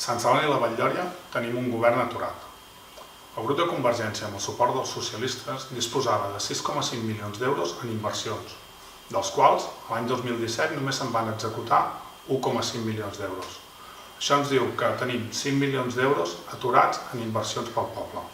Sant Celoni i la Vall-lloria tenim un govern aturat. El grup de Convergència, amb el suport dels socialistes, disposava de 6,5 milions d'euros en inversions, dels quals l'any 2017 només se'n van executar 1,5 milions d'euros. Això ens diu que tenim 5 milions d'euros aturats en inversions pel poble.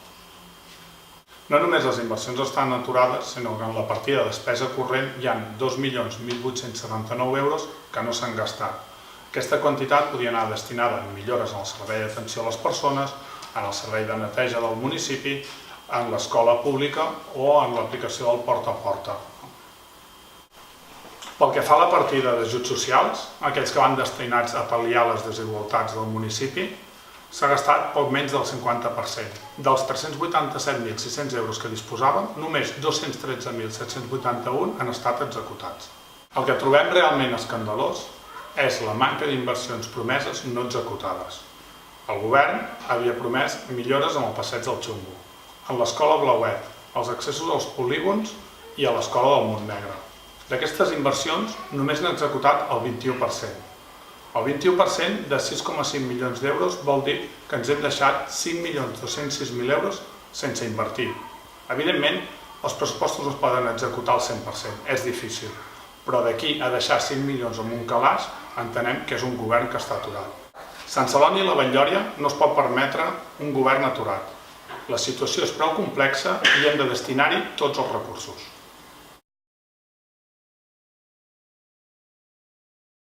No només les inversions estan aturades, sinó que en la partida de despesa corrent hi ha 2.1.879 euros que no s'han gastat. Aquesta quantitat podia anar destinada a millores en el servei d'atenció a les persones, en el servei de neteja del municipi, en l'escola pública o en l'aplicació del porta a porta. Pel que fa a la partida d'ajuts socials, aquells que van destinats a pal·liar les desigualtats del municipi, s'ha gastat poc menys del 50%. Dels 387.600 euros que disposaven, només 213.781 han estat executats. El que trobem realment escandalós és la manca d'inversions promeses no executades. El govern havia promès millores en el passeig del Xungo, en l'escola Blauet, als accessos als polígons i a l'escola del Montnegre. D'aquestes inversions només n'ha executat el 21%. El 21% de 6,5 milions d'euros vol dir que ens hem deixat 5.206.000 euros sense invertir. Evidentment, els pressupostos no es poden executar al 100%, és difícil, però d'aquí a deixar 5 milions en un calaix entenem que és un govern que està aturat. Sant Celoni i la Vall-lloria no es pot permetre un govern aturat. La situació és prou complexa i hem de destinar-hi tots els recursos.